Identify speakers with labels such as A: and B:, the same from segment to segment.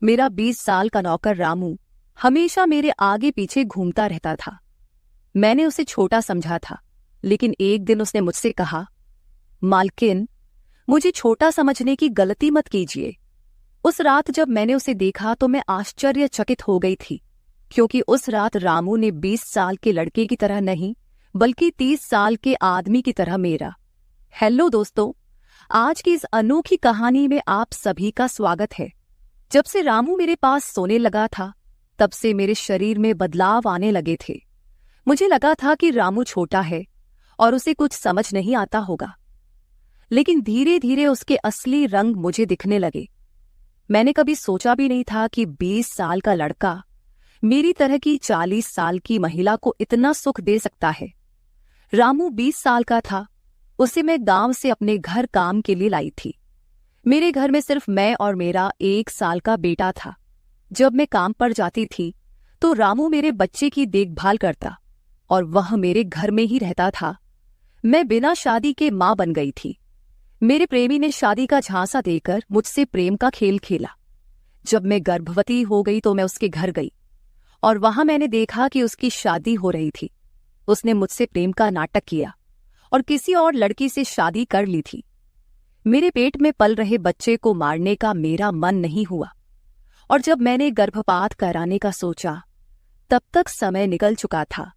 A: मेरा 20 साल का नौकर रामू हमेशा मेरे आगे पीछे घूमता रहता था। मैंने उसे छोटा समझा था, लेकिन एक दिन उसने मुझसे कहा, मालकिन, मुझे छोटा समझने की गलती मत कीजिए। उस रात जब मैंने उसे देखा तो मैं आश्चर्यचकित हो गई थी, क्योंकि उस रात रामू ने 20 साल के लड़के की तरह नहीं, बल्कि 30 साल के आदमी की तरह मेरा। हेलो दोस्तों, आज की इस अनोखी कहानी में आप सभी का स्वागत है। जब से रामू मेरे पास सोने लगा था, तब से मेरे शरीर में बदलाव आने लगे थे। मुझे लगा था कि रामू छोटा है और उसे कुछ समझ नहीं आता होगा, लेकिन धीरे धीरे उसके असली रंग मुझे दिखने लगे। मैंने कभी सोचा भी नहीं था कि 20 साल का लड़का मेरी तरह की 40 साल की महिला को इतना सुख दे सकता है। रामू 20 साल का था। उसे मैं गांव से अपने घर काम के लिए लाई थी। मेरे घर में सिर्फ मैं और मेरा 1 साल का बेटा था। जब मैं काम पर जाती थी तो रामू मेरे बच्चे की देखभाल करता और वह मेरे घर में ही रहता था। मैं बिना शादी के मां बन गई थी। मेरे प्रेमी ने शादी का झांसा देकर मुझसे प्रेम का खेल खेला। जब मैं गर्भवती हो गई तो मैं उसके घर गई और वहां मैंने देखा कि उसकी शादी हो रही थी। उसने मुझसे प्रेम का नाटक किया और किसी और लड़की से शादी कर ली थी। मेरे पेट में पल रहे बच्चे को मारने का मेरा मन नहीं हुआ, और जब मैंने गर्भपात कराने का सोचा, तब तक समय निकल चुका था।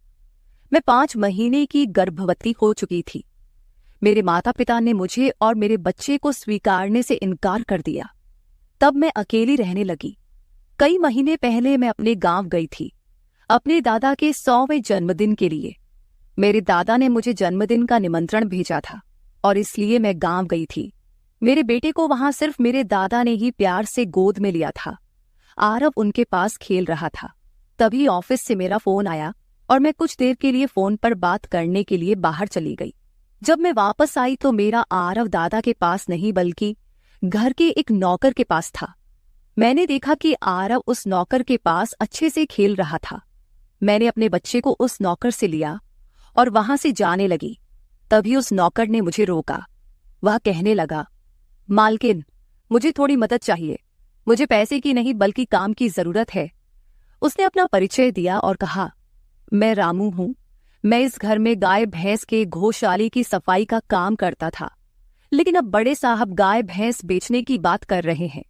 A: मैं 5 महीने की गर्भवती हो चुकी थी। मेरे माता पिता ने मुझे और मेरे बच्चे को स्वीकारने से इनकार कर दिया। तब मैं अकेली रहने लगी। कई महीने पहले मैं अपने गांव गई थी, अपने दादा के 100वें जन्मदिन के लिए। मेरे दादा ने मुझे जन्मदिन का निमंत्रण भेजा था और इसलिए मैं गांव गई थी। मेरे बेटे को वहां सिर्फ मेरे दादा ने ही प्यार से गोद में लिया था। आरव उनके पास खेल रहा था। तभी ऑफिस से मेरा फोन आया और मैं कुछ देर के लिए फोन पर बात करने के लिए बाहर चली गई। जब मैं वापस आई तो मेरा आरव दादा के पास नहीं, बल्कि घर के एक नौकर के पास था। मैंने देखा कि आरव उस नौकर के पास अच्छे से खेल रहा था। मैंने अपने बच्चे को उस नौकर से लिया और वहां से जाने लगी। तभी उस नौकर ने मुझे रोका। वह कहने लगा, मालकिन, मुझे थोड़ी मदद चाहिए। मुझे पैसे की नहीं बल्कि काम की जरूरत है। उसने अपना परिचय दिया और कहा, मैं रामू हूं। मैं इस घर में गाय भैंस के गौशाले की सफाई का काम करता था, लेकिन अब बड़े साहब गाय भैंस बेचने की बात कर रहे हैं।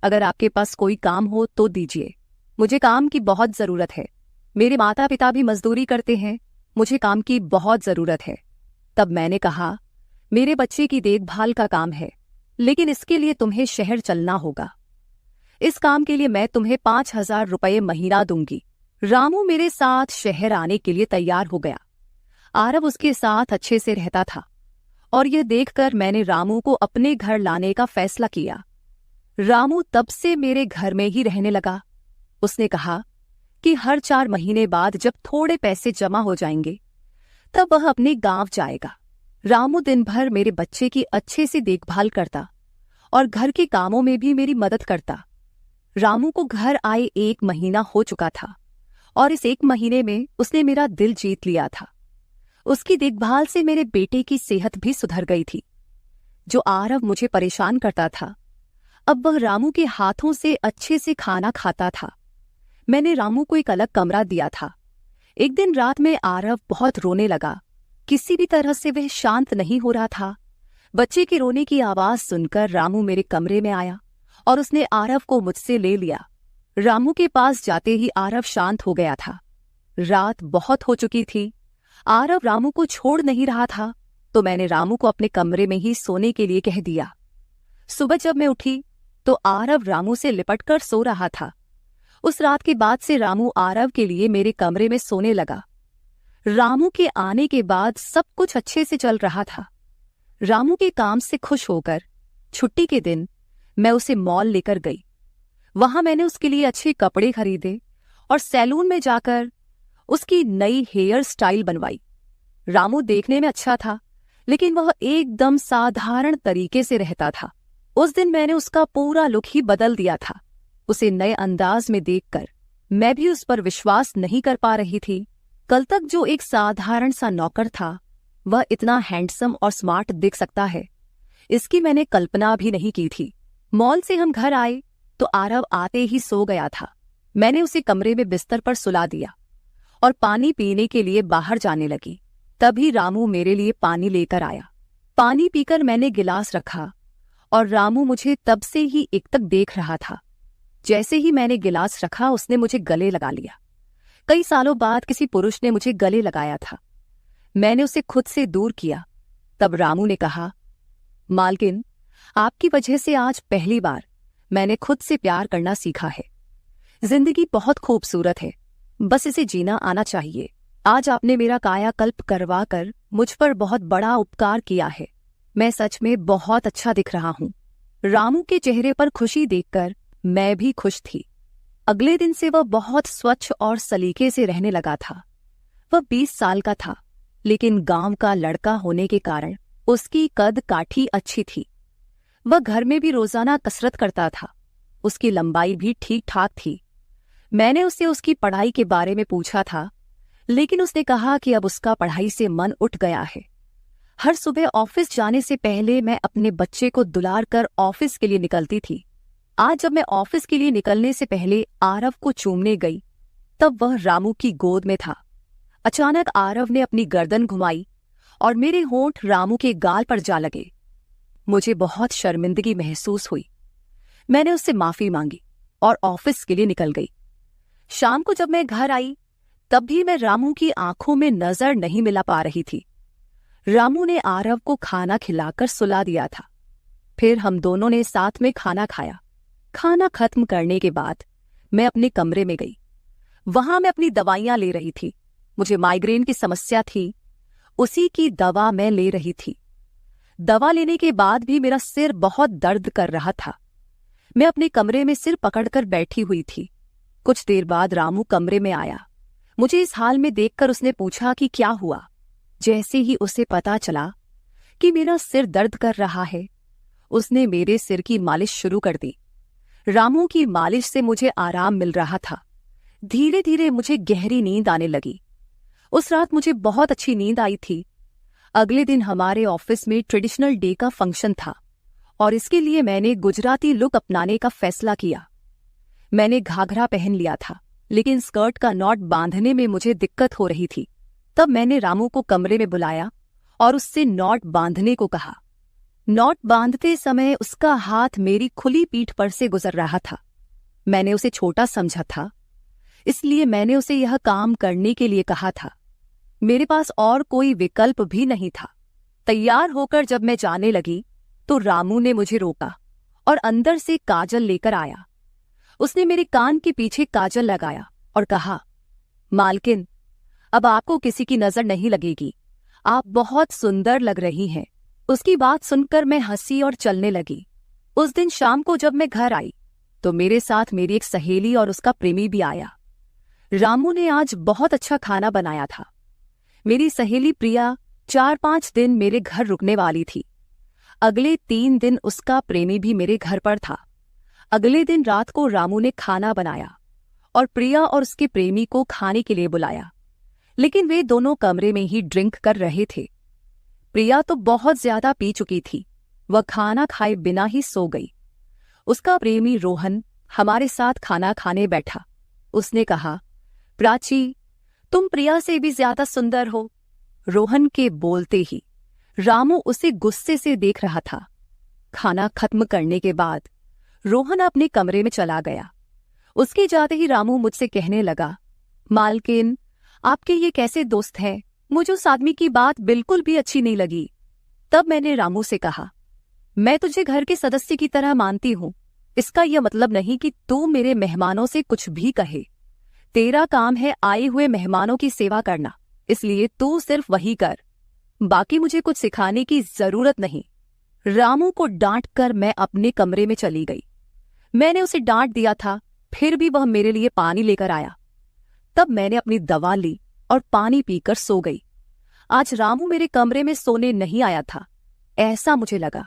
A: अगर आपके पास कोई काम हो तो दीजिए। मुझे काम की बहुत जरूरत है। मेरे माता पिता भी मजदूरी करते हैं। मुझे काम की बहुत जरूरत है। तब मैंने कहा, मेरे बच्चे की देखभाल का काम है, लेकिन इसके लिए तुम्हें शहर चलना होगा। इस काम के लिए मैं तुम्हें 5,000 रुपये महीना दूंगी। रामू मेरे साथ शहर आने के लिए तैयार हो गया। आरव उसके साथ अच्छे से रहता था और यह देखकर मैंने रामू को अपने घर लाने का फैसला किया। रामू तब से मेरे घर में ही रहने लगा। उसने कहा कि हर 4 महीने बाद जब थोड़े पैसे जमा हो जाएंगे, तब वह अपने गांव जाएगा। रामू दिन भर मेरे बच्चे की अच्छे से देखभाल करता और घर के कामों में भी मेरी मदद करता। रामू को घर आए 1 महीना हो चुका था और इस 1 महीने में उसने मेरा दिल जीत लिया था। उसकी देखभाल से मेरे बेटे की सेहत भी सुधर गई थी। जो आरव मुझे परेशान करता था, अब वह रामू के हाथों से अच्छे से खाना खाता था। मैंने रामू को एक अलग कमरा दिया था। एक दिन रात में आरव बहुत रोने लगा। किसी भी तरह से वह शांत नहीं हो रहा था। बच्चे के रोने की आवाज सुनकर रामू मेरे कमरे में आया और उसने आरव को मुझसे ले लिया। रामू के पास जाते ही आरव शांत हो गया था। रात बहुत हो चुकी थी। आरव रामू को छोड़ नहीं रहा था, तो मैंने रामू को अपने कमरे में ही सोने के लिए कह दिया। सुबह जब मैं उठी तो आरव रामू से लिपटकर सो रहा था। उस रात के बाद से रामू आरव के लिए मेरे कमरे में सोने लगा। रामू के आने के बाद सब कुछ अच्छे से चल रहा था। रामू के काम से खुश होकर छुट्टी के दिन मैं उसे मॉल लेकर गई। वहां मैंने उसके लिए अच्छे कपड़े खरीदे और सैलून में जाकर उसकी नई हेयर स्टाइल बनवाई। रामू देखने में अच्छा था, लेकिन वह एकदम साधारण तरीके से रहता था। उस दिन मैंने उसका पूरा लुक ही बदल दिया था। उसे नए अंदाज में देखकर मैं भी उस पर विश्वास नहीं कर पा रही थी। कल तक जो एक साधारण सा नौकर था, वह इतना हैंडसम और स्मार्ट दिख सकता है, इसकी मैंने कल्पना भी नहीं की थी। मॉल से हम घर आए तो आरव आते ही सो गया था। मैंने उसे कमरे में बिस्तर पर सुला दिया और पानी पीने के लिए बाहर जाने लगी। तभी रामू मेरे लिए पानी लेकर आया। पानी पीकर मैंने गिलास रखा और रामू मुझे तब से ही एकटक देख रहा था। जैसे ही मैंने गिलास रखा उसने मुझे गले लगा लिया। कई सालों बाद किसी पुरुष ने मुझे गले लगाया था। मैंने उसे खुद से दूर किया। तब रामू ने कहा, मालकिन, आपकी वजह से आज पहली बार मैंने खुद से प्यार करना सीखा है। जिंदगी बहुत खूबसूरत है, बस इसे जीना आना चाहिए। आज आपने मेरा कायाकल्प करवा कर मुझ पर बहुत बड़ा उपकार किया है। मैं सच में बहुत अच्छा दिख रहा हूँ। रामू के चेहरे पर खुशी देखकर मैं भी खुश थी। अगले दिन से वह बहुत स्वच्छ और सलीके से रहने लगा था। वह 20 साल का था, लेकिन गांव का लड़का होने के कारण उसकी कद काठी अच्छी थी। वह घर में भी रोजाना कसरत करता था। उसकी लंबाई भी ठीक ठाक थी। मैंने उससे उसकी पढ़ाई के बारे में पूछा था, लेकिन उसने कहा कि अब उसका पढ़ाई से मन उठ गया है। हर सुबह ऑफिस जाने से पहले मैं अपने बच्चे को दुलार कर ऑफिस के लिए निकलती थी। आज जब मैं ऑफिस के लिए निकलने से पहले आरव को चूमने गई, तब वह रामू की गोद में था। अचानक आरव ने अपनी गर्दन घुमाई और मेरे होंठ रामू के गाल पर जा लगे। मुझे बहुत शर्मिंदगी महसूस हुई। मैंने उससे माफी मांगी और ऑफिस के लिए निकल गई। शाम को जब मैं घर आई, तब भी मैं रामू की आंखों में नजर नहीं मिला पा रही थी। रामू ने आरव को खाना खिलाकर सुला दिया था। फिर हम दोनों ने साथ में खाना खाया। खाना खत्म करने के बाद मैं अपने कमरे में गई। वहां मैं अपनी दवाइयां ले रही थी। मुझे माइग्रेन की समस्या थी, उसी की दवा मैं ले रही थी। दवा लेने के बाद भी मेरा सिर बहुत दर्द कर रहा था। मैं अपने कमरे में सिर पकड़कर बैठी हुई थी। कुछ देर बाद रामू कमरे में आया। मुझे इस हाल में देखकर उसने पूछा कि क्या हुआ। जैसे ही उसे पता चला कि मेरा सिर दर्द कर रहा है, उसने मेरे सिर की मालिश शुरू कर दी। रामू की मालिश से मुझे आराम मिल रहा था। धीरे धीरे मुझे गहरी नींद आने लगी। उस रात मुझे बहुत अच्छी नींद आई थी। अगले दिन हमारे ऑफिस में ट्रेडिशनल डे का फंक्शन था और इसके लिए मैंने गुजराती लुक अपनाने का फैसला किया। मैंने घाघरा पहन लिया था, लेकिन स्कर्ट का नॉट बांधने में मुझे दिक्कत हो रही थी। तब मैंने रामू को कमरे में बुलाया और उससे नॉट बांधने को कहा। नॉट बांधते समय उसका हाथ मेरी खुली पीठ पर से गुजर रहा था। मैंने उसे छोटा समझा था, इसलिए मैंने उसे यह काम करने के लिए कहा था। मेरे पास और कोई विकल्प भी नहीं था। तैयार होकर जब मैं जाने लगी तो रामू ने मुझे रोका और अंदर से काजल लेकर आया। उसने मेरे कान के पीछे काजल लगाया और कहा, मालकिन, अब आपको किसी की नजर नहीं लगेगी। आप बहुत सुंदर लग रही हैं। उसकी बात सुनकर मैं हंसी और चलने लगी। उस दिन शाम को जब मैं घर आई तो मेरे साथ मेरी एक सहेली और उसका प्रेमी भी आया। रामू ने आज बहुत अच्छा खाना बनाया था। मेरी सहेली प्रिया 4-5 दिन मेरे घर रुकने वाली थी। अगले 3 दिन उसका प्रेमी भी मेरे घर पर था। अगले दिन रात को रामू ने खाना बनाया और प्रिया और उसके प्रेमी को खाने के लिए बुलाया, लेकिन वे दोनों कमरे में ही ड्रिंक कर रहे थे। प्रिया तो बहुत ज्यादा पी चुकी थी। वह खाना खाए बिना ही सो गई। उसका प्रेमी रोहन हमारे साथ खाना खाने बैठा। उसने कहा, प्राची, तुम प्रिया से भी ज्यादा सुंदर हो। रोहन के बोलते ही रामू उसे गुस्से से देख रहा था। खाना खत्म करने के बाद रोहन अपने कमरे में चला गया। उसके जाते ही रामू मुझसे कहने लगा, मालकिन, आपके ये कैसे दोस्त हैं? मुझे उस आदमी की बात बिल्कुल भी अच्छी नहीं लगी। तब मैंने रामू से कहा, मैं तुझे घर के सदस्य की तरह मानती हूँ। इसका यह मतलब नहीं कि तू मेरे मेहमानों से कुछ भी कहे। तेरा काम है आए हुए मेहमानों की सेवा करना, इसलिए तू सिर्फ वही कर। बाकी मुझे कुछ सिखाने की जरूरत नहीं। रामू को डांट कर मैं अपने कमरे में चली गई। मैंने उसे डांट दिया था, फिर भी वह मेरे लिए पानी लेकर आया। तब मैंने अपनी दवा ली और पानी पीकर सो गई। आज रामू मेरे कमरे में सोने नहीं आया था, ऐसा मुझे लगा।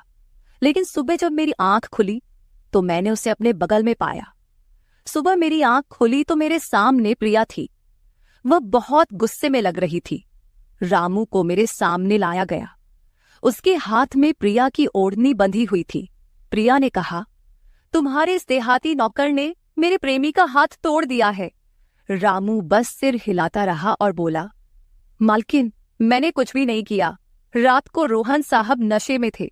A: लेकिन सुबह जब मेरी आंख खुली तो मैंने उसे अपने बगल में पाया। सुबह मेरी आंख खुली तो मेरे सामने प्रिया थी। वह बहुत गुस्से में लग रही थी। रामू को मेरे सामने लाया गया। उसके हाथ में प्रिया की ओढ़नी बंधी हुई थी। प्रिया ने कहा, तुम्हारे इस देहाती नौकर ने मेरे प्रेमी का हाथ तोड़ दिया है। रामू बस सिर हिलाता रहा और बोला, मालकिन, मैंने कुछ भी नहीं किया। रात को रोहन साहब नशे में थे,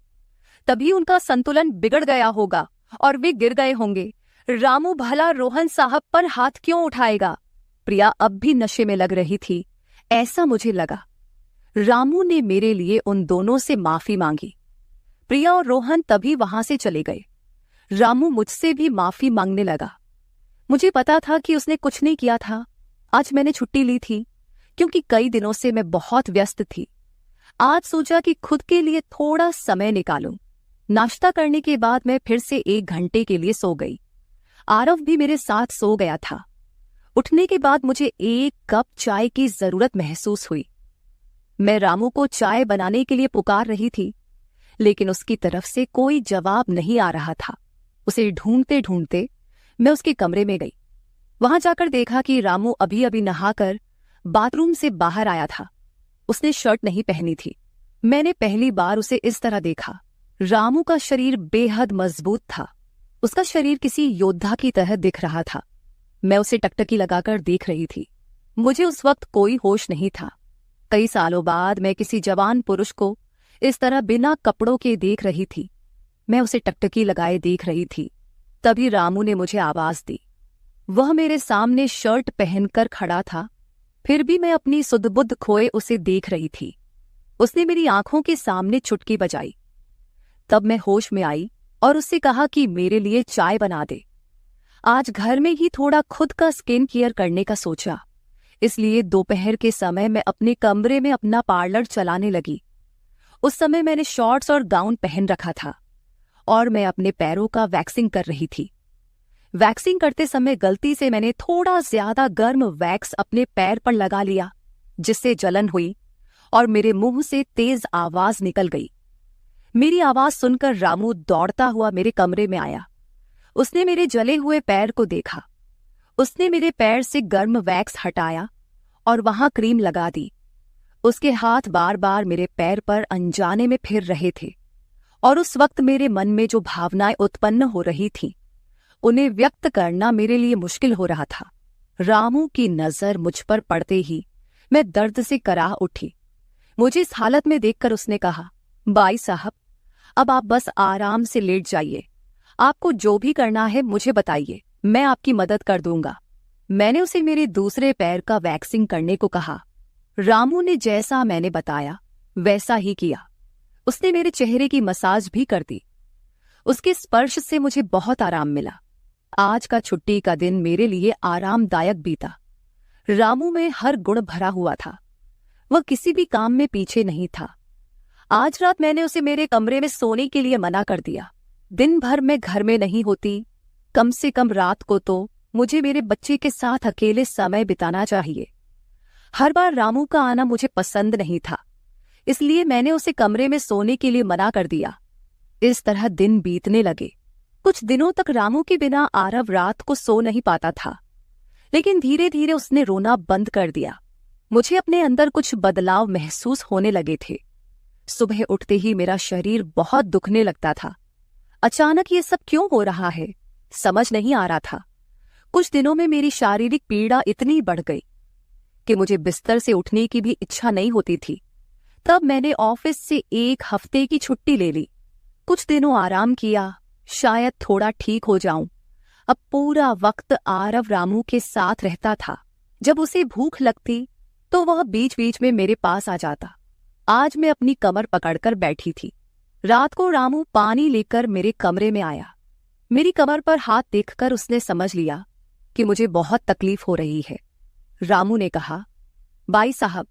A: तभी उनका संतुलन बिगड़ गया होगा और वे गिर गए होंगे। रामू भला रोहन साहब पर हाथ क्यों उठाएगा? प्रिया अब भी नशे में लग रही थी, ऐसा मुझे लगा। रामू ने मेरे लिए उन दोनों से माफी मांगी। प्रिया और रोहन तभी वहां से चले गए। रामू मुझसे भी माफी मांगने लगा। मुझे पता था कि उसने कुछ नहीं किया था। आज मैंने छुट्टी ली थी क्योंकि कई दिनों से मैं बहुत व्यस्त थी। आज सोचा कि खुद के लिए थोड़ा समय निकालूं। नाश्ता करने के बाद मैं फिर से 1 घंटे के लिए सो गई। आरव भी मेरे साथ सो गया था। उठने के बाद मुझे 1 कप चाय की जरूरत महसूस हुई। मैं रामू को चाय बनाने के लिए पुकार रही थी, लेकिन उसकी तरफ से कोई जवाब नहीं आ रहा था। उसे ढूंढते ढूंढते मैं उसके कमरे में गई। वहां जाकर देखा कि रामू अभी अभी नहाकर बाथरूम से बाहर आया था। उसने शर्ट नहीं पहनी थी। मैंने पहली बार उसे इस तरह देखा। रामू का शरीर बेहद मजबूत था। उसका शरीर किसी योद्धा की तरह दिख रहा था। मैं उसे टकटकी लगाकर देख रही थी। मुझे उस वक्त कोई होश नहीं था। कई सालों बाद मैं किसी जवान पुरुष को इस तरह बिना कपड़ों के देख रही थी। मैं उसे टकटकी लगाए देख रही थी। तभी रामू ने मुझे आवाज दी। वह मेरे सामने शर्ट पहनकर खड़ा था, फिर भी मैं अपनी सुध-बुध खोए उसे देख रही थी। उसने मेरी आंखों के सामने चुटकी बजाई। तब मैं होश में आई और उससे कहा कि मेरे लिए चाय बना दे। आज घर में ही थोड़ा खुद का स्किन केयर करने का सोचा, इसलिए दोपहर के समय मैं अपने कमरे में अपना पार्लर चलाने लगी। उस समय मैंने शॉर्ट्स और गाउन पहन रखा था और मैं अपने पैरों का वैक्सिंग कर रही थी। वैक्सिंग करते समय गलती से मैंने थोड़ा ज्यादा गर्म वैक्स अपने पैर पर लगा लिया, जिससे जलन हुई और मेरे मुंह से तेज आवाज निकल गई। मेरी आवाज सुनकर रामू दौड़ता हुआ मेरे कमरे में आया। उसने मेरे जले हुए पैर को देखा। उसने मेरे पैर से गर्म वैक्स हटाया और वहां क्रीम लगा दी। उसके हाथ बार बार मेरे पैर पर अनजाने में फिर रहे थे और उस वक्त मेरे मन में जो भावनाएं उत्पन्न हो रही थीं, उन्हें व्यक्त करना मेरे लिए मुश्किल हो रहा था। रामू की नजर मुझ पर पड़ते ही मैं दर्द से कराह उठी। मुझे इस हालत में देखकर उसने कहा, बाई साहब, अब आप बस आराम से लेट जाइए। आपको जो भी करना है मुझे बताइए, मैं आपकी मदद कर दूंगा। मैंने उसे मेरे दूसरे पैर का वैक्सिंग करने को कहा। रामू ने जैसा मैंने बताया वैसा ही किया। उसने मेरे चेहरे की मसाज भी कर दी। उसके स्पर्श से मुझे बहुत आराम मिला। आज का छुट्टी का दिन मेरे लिए आरामदायक बीता। रामू में हर गुण भरा हुआ था। वह किसी भी काम में पीछे नहीं था। आज रात मैंने उसे मेरे कमरे में सोने के लिए मना कर दिया। दिन भर मैं घर में नहीं होती, कम से कम रात को तो मुझे मेरे बच्चे के साथ अकेले समय बिताना चाहिए। हर बार रामू का आना मुझे पसंद नहीं था, इसलिए मैंने उसे कमरे में सोने के लिए मना कर दिया। इस तरह दिन बीतने लगे। कुछ दिनों तक रामू के बिना आरव रात को सो नहीं पाता था, लेकिन धीरे धीरे उसने रोना बंद कर दिया। मुझे अपने अंदर कुछ बदलाव महसूस होने लगे थे। सुबह उठते ही मेरा शरीर बहुत दुखने लगता था। अचानक ये सब क्यों हो रहा है, समझ नहीं आ रहा था। कुछ दिनों में मेरी शारीरिक पीड़ा इतनी बढ़ गई कि मुझे बिस्तर से उठने की भी इच्छा नहीं होती थी। तब मैंने ऑफिस से 1 हफ्ते की छुट्टी ले ली। कुछ दिनों आराम किया, शायद थोड़ा ठीक हो जाऊं। अब पूरा वक्त आरव रामू के साथ रहता था। जब उसे भूख लगती तो वह बीच बीच में मेरे पास आ जाता। आज मैं अपनी कमर पकड़कर बैठी थी। रात को रामू पानी लेकर मेरे कमरे में आया। मेरी कमर पर हाथ देखकर उसने समझ लिया कि मुझे बहुत तकलीफ हो रही है। रामू ने कहा, बाई साहब,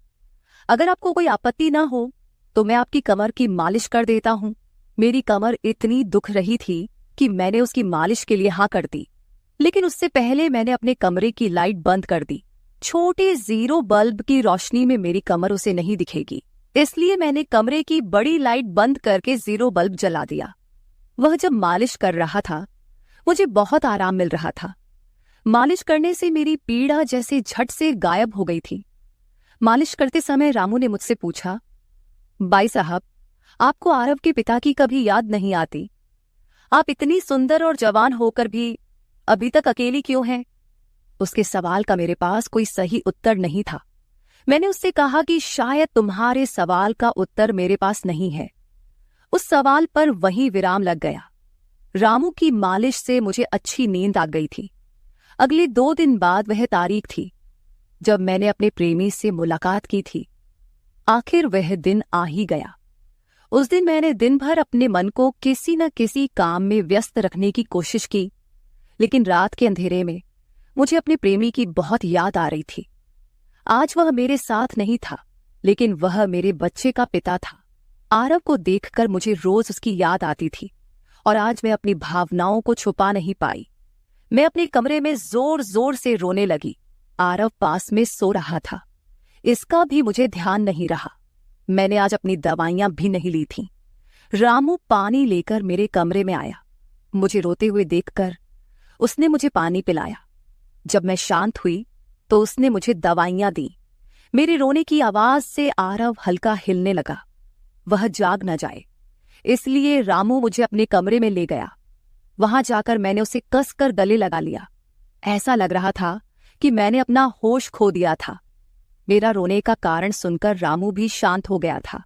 A: अगर आपको कोई आपत्ति ना हो तो मैं आपकी कमर की मालिश कर देता हूं। मेरी कमर इतनी दुख रही थी कि मैंने उसकी मालिश के लिए हाँ कर दी, लेकिन उससे पहले मैंने अपने कमरे की लाइट बंद कर दी। छोटे 0 बल्ब की रोशनी में मेरी कमर उसे नहीं दिखेगी, इसलिए मैंने कमरे की बड़ी लाइट बंद करके 0 बल्ब जला दिया। वह जब मालिश कर रहा था, मुझे बहुत आराम मिल रहा था। मालिश करने से मेरी पीड़ा जैसे झट से गायब हो गई थी। मालिश करते समय रामू ने मुझसे पूछा, बाई साहब, आपको आरव के पिता की कभी याद नहीं आती? आप इतनी सुंदर और जवान होकर भी अभी तक अकेली क्यों हैं? उसके सवाल का मेरे पास कोई सही उत्तर नहीं था। मैंने उससे कहा कि शायद तुम्हारे सवाल का उत्तर मेरे पास नहीं है। उस सवाल पर वहीं विराम लग गया। रामू की मालिश से मुझे अच्छी नींद आ गई थी। अगले 2 दिन बाद वह तारीख थी जब मैंने अपने प्रेमी से मुलाकात की थी। आखिर वह दिन आ ही गया। उस दिन मैंने दिन भर अपने मन को किसी न किसी काम में व्यस्त रखने की कोशिश की, लेकिन रात के अंधेरे में मुझे अपने प्रेमी की बहुत याद आ रही थी। आज वह मेरे साथ नहीं था, लेकिन वह मेरे बच्चे का पिता था। आरव को देखकर मुझे रोज उसकी याद आती थी और आज मैं अपनी भावनाओं को छुपा नहीं पाई। मैं अपने कमरे में जोर जोर से रोने लगी। आरव पास में सो रहा था, इसका भी मुझे ध्यान नहीं रहा। मैंने आज अपनी दवाइयां भी नहीं ली थीं। रामू पानी लेकर मेरे कमरे में आया। मुझे रोते हुए देखकर उसने मुझे पानी पिलाया। जब मैं शांत हुई तो उसने मुझे दवाइयां दी। मेरे रोने की आवाज से आरव हल्का हिलने लगा। वह जाग न जाए, इसलिए रामू मुझे अपने कमरे में ले गया। वहां जाकर मैंने उसे कसकर गले लगा लिया। ऐसा लग रहा था कि मैंने अपना होश खो दिया था। मेरा रोने का कारण सुनकर रामू भी शांत हो गया था।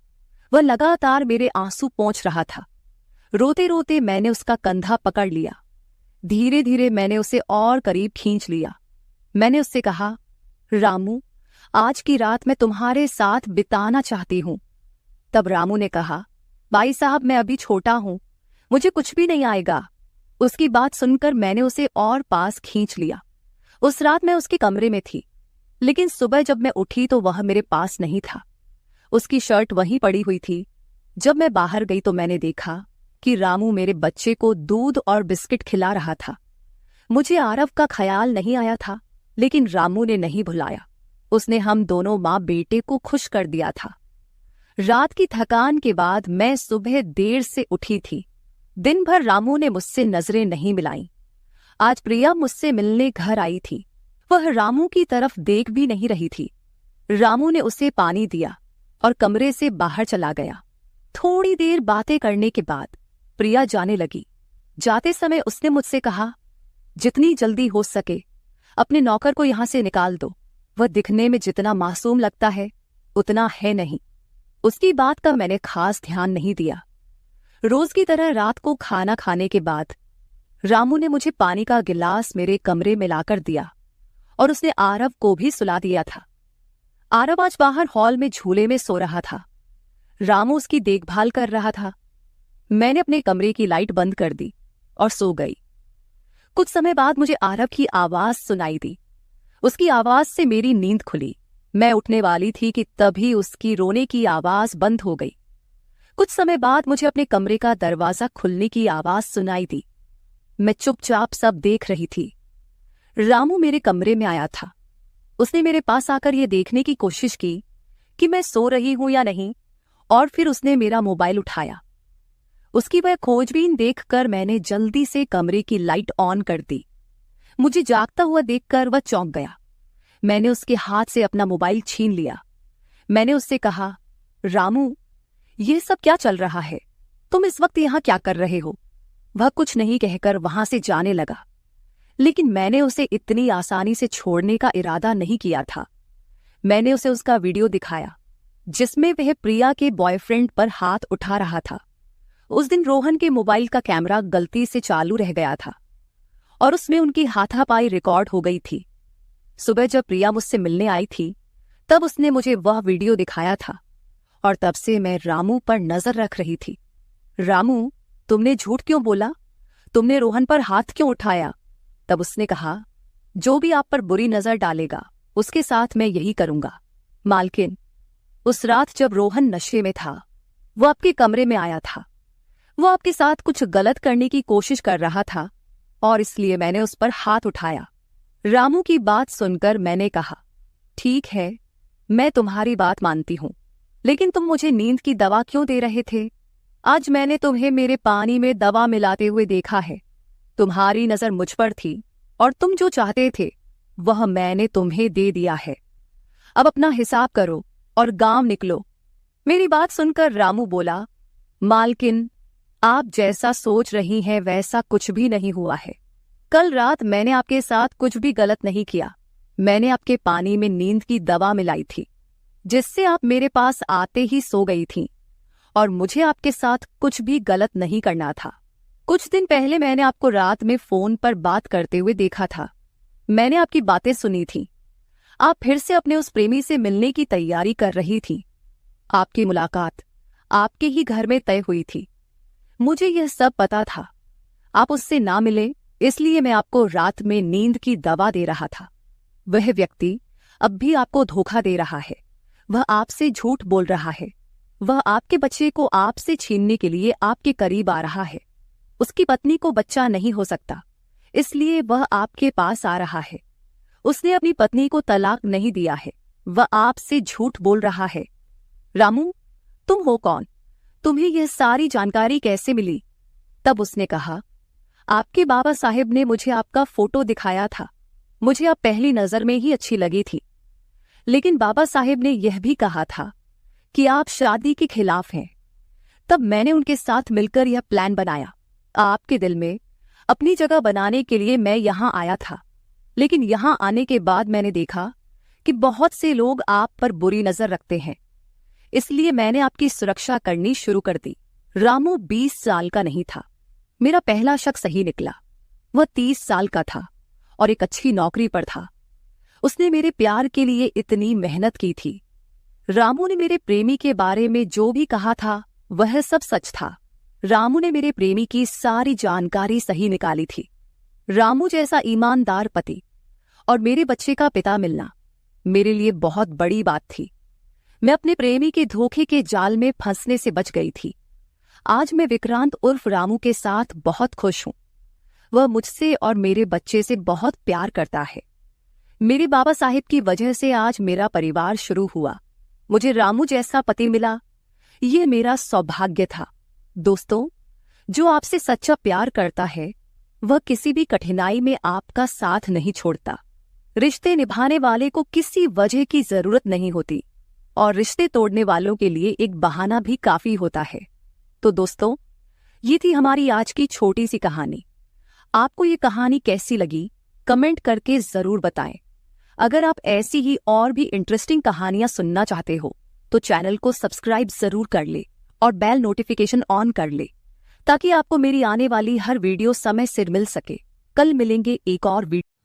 A: वह लगातार मेरे आंसू पोंछ रहा था। रोते रोते मैंने उसका कंधा पकड़ लिया। धीरे धीरे मैंने उसे और करीब खींच लिया। मैंने उससे कहा, रामू, आज की रात मैं तुम्हारे साथ बिताना चाहती हूं। तब रामू ने कहा, भाई साहब, मैं अभी छोटा हूं, मुझे कुछ भी नहीं आएगा। उसकी बात सुनकर मैंने उसे और पास खींच लिया। उस रात मैं उसके कमरे में थी, लेकिन सुबह जब मैं उठी तो वह मेरे पास नहीं था। उसकी शर्ट वहीं पड़ी हुई थी। जब मैं बाहर गई तो मैंने देखा कि रामू मेरे बच्चे को दूध और बिस्किट खिला रहा था। मुझे आरव का ख्याल नहीं आया था, लेकिन रामू ने नहीं भुलाया। उसने हम दोनों माँ बेटे को खुश कर दिया था। रात की थकान के बाद मैं सुबह देर से उठी थी। दिन भर रामू ने मुझसे नजरें नहीं मिलाईं। आज प्रिया मुझसे मिलने घर आई थी। वह रामू की तरफ देख भी नहीं रही थी। रामू ने उसे पानी दिया और कमरे से बाहर चला गया। थोड़ी देर बातें करने के बाद प्रिया जाने लगी। जाते समय उसने मुझसे कहा, जितनी जल्दी हो सके अपने नौकर को यहां से निकाल दो। वह दिखने में जितना मासूम लगता है उतना है नहीं। उसकी बात का मैंने खास ध्यान नहीं दिया। रोज की तरह रात को खाना खाने के बाद रामू ने मुझे पानी का गिलास मेरे कमरे में लाकर दिया और उसने आरव को भी सुला दिया था। आरव आज बाहर हॉल में झूले में सो रहा था। रामू उसकी देखभाल कर रहा था। मैंने अपने कमरे की लाइट बंद कर दी और सो गई। कुछ समय बाद मुझे आरव की आवाज सुनाई दी। उसकी आवाज से मेरी नींद खुली। मैं उठने वाली थी कि तभी उसकी रोने की आवाज बंद हो गई। कुछ समय बाद मुझे अपने कमरे का दरवाजा खुलने की आवाज सुनाई दी। मैं चुपचाप सब देख रही थी। रामू मेरे कमरे में आया था। उसने मेरे पास आकर यह देखने की कोशिश की कि मैं सो रही हूं या नहीं, और फिर उसने मेरा मोबाइल उठाया। उसकी वह खोजबीन देखकर मैंने जल्दी से कमरे की लाइट ऑन कर दी। मुझे जागता हुआ देखकर वह चौंक गया। मैंने उसके हाथ से अपना मोबाइल छीन लिया। मैंने उससे कहा, रामू, ये सब क्या चल रहा है? तुम इस वक्त यहां क्या कर रहे हो? वह कुछ नहीं कहकर वहां से जाने लगा, लेकिन मैंने उसे इतनी आसानी से छोड़ने का इरादा नहीं किया था। मैंने उसे उसका वीडियो दिखाया जिसमें वह प्रिया के बॉयफ्रेंड पर हाथ उठा रहा था। उस दिन रोहन के मोबाइल का कैमरा गलती से चालू रह गया था और उसमें उनकी हाथापाई रिकॉर्ड हो गई थी। सुबह जब प्रिया मुझसे मिलने आई थी तब उसने मुझे वह वीडियो दिखाया था और तब से मैं रामू पर नजर रख रही थी। रामू, तुमने झूठ क्यों बोला? तुमने रोहन पर हाथ क्यों उठाया? तब उसने कहा, जो भी आप पर बुरी नजर डालेगा उसके साथ मैं यही करूंगा। मालकिन, उस रात जब रोहन नशे में था वो आपके कमरे में आया था। वो आपके साथ कुछ गलत करने की कोशिश कर रहा था और इसलिए मैंने उस पर हाथ उठाया। रामू की बात सुनकर मैंने कहा, ठीक है, मैं तुम्हारी बात मानती हूं, लेकिन तुम मुझे नींद की दवा क्यों दे रहे थे? आज मैंने तुम्हें मेरे पानी में दवा मिलाते हुए देखा है। तुम्हारी नजर मुझ पर थी और तुम जो चाहते थे वह मैंने तुम्हें दे दिया है। अब अपना हिसाब करो और गांव निकलो। मेरी बात सुनकर रामू बोला, मालकिन, आप जैसा सोच रही हैं वैसा कुछ भी नहीं हुआ है। कल रात मैंने आपके साथ कुछ भी गलत नहीं किया। मैंने आपके पानी में नींद की दवा मिलाई थी, जिससे आप मेरे पास आते ही सो गई थीं, और मुझे आपके साथ कुछ भी गलत नहीं करना था। कुछ दिन पहले मैंने आपको रात में फोन पर बात करते हुए देखा था। मैंने आपकी बातें सुनी थी। आप फिर से अपने उस प्रेमी से मिलने की तैयारी कर रही थी। आपकी मुलाकात आपके ही घर में तय हुई थी। मुझे यह सब पता था। आप उससे ना मिले, इसलिए मैं आपको रात में नींद की दवा दे रहा था। वह व्यक्ति अब भी आपको धोखा दे रहा है। वह आपसे झूठ बोल रहा है। वह आपके बच्चे को आपसे छीनने के लिए आपके करीब आ रहा है। उसकी पत्नी को बच्चा नहीं हो सकता, इसलिए वह आपके पास आ रहा है। उसने अपनी पत्नी को तलाक नहीं दिया है। वह आपसे झूठ बोल रहा है। रामू, तुम हो कौन? तुम्हें यह सारी जानकारी कैसे मिली? तब उसने कहा, आपके बाबा साहिब ने मुझे आपका फोटो दिखाया था। मुझे आप पहली नजर में ही अच्छी लगी थी, लेकिन बाबा साहिब ने यह भी कहा था कि आप शादी के खिलाफ हैं। तब मैंने उनके साथ मिलकर यह प्लान बनाया। आपके दिल में अपनी जगह बनाने के लिए मैं यहां आया था, लेकिन यहां आने के बाद मैंने देखा कि बहुत से लोग आप पर बुरी नजर रखते हैं, इसलिए मैंने आपकी सुरक्षा करनी शुरू कर दी। रामू 20 साल का नहीं था। मेरा पहला शक सही निकला। वह 30 साल का था और एक अच्छी नौकरी पर था। उसने मेरे प्यार के लिए इतनी मेहनत की थी। रामू ने मेरे प्रेमी के बारे में जो भी कहा था वह सब सच था। रामू ने मेरे प्रेमी की सारी जानकारी सही निकाली थी। रामू जैसा ईमानदार पति और मेरे बच्चे का पिता मिलना मेरे लिए बहुत बड़ी बात थी। मैं अपने प्रेमी के धोखे के जाल में फंसने से बच गई थी। आज मैं विक्रांत उर्फ रामू के साथ बहुत खुश हूं। वह मुझसे और मेरे बच्चे से बहुत प्यार करता है। मेरे बाबा साहिब की वजह से आज मेरा परिवार शुरू हुआ। मुझे रामू जैसा पति मिला, ये मेरा सौभाग्य था। दोस्तों, जो आपसे सच्चा प्यार करता है वह किसी भी कठिनाई में आपका साथ नहीं छोड़ता। रिश्ते निभाने वाले को किसी वजह की जरूरत नहीं होती, और रिश्ते तोड़ने वालों के लिए एक बहाना भी काफी होता है। तो दोस्तों, ये थी हमारी आज की छोटी सी कहानी। आपको ये कहानी कैसी लगी कमेंट करके जरूर बताएं। अगर आप ऐसी ही और भी इंटरेस्टिंग कहानियां सुनना चाहते हो तो चैनल को सब्सक्राइब जरूर कर ले और बेल नोटिफिकेशन ऑन कर ले, ताकि आपको मेरी आने वाली हर वीडियो समय सिर मिल सके। कल मिलेंगे एक और वीडियो।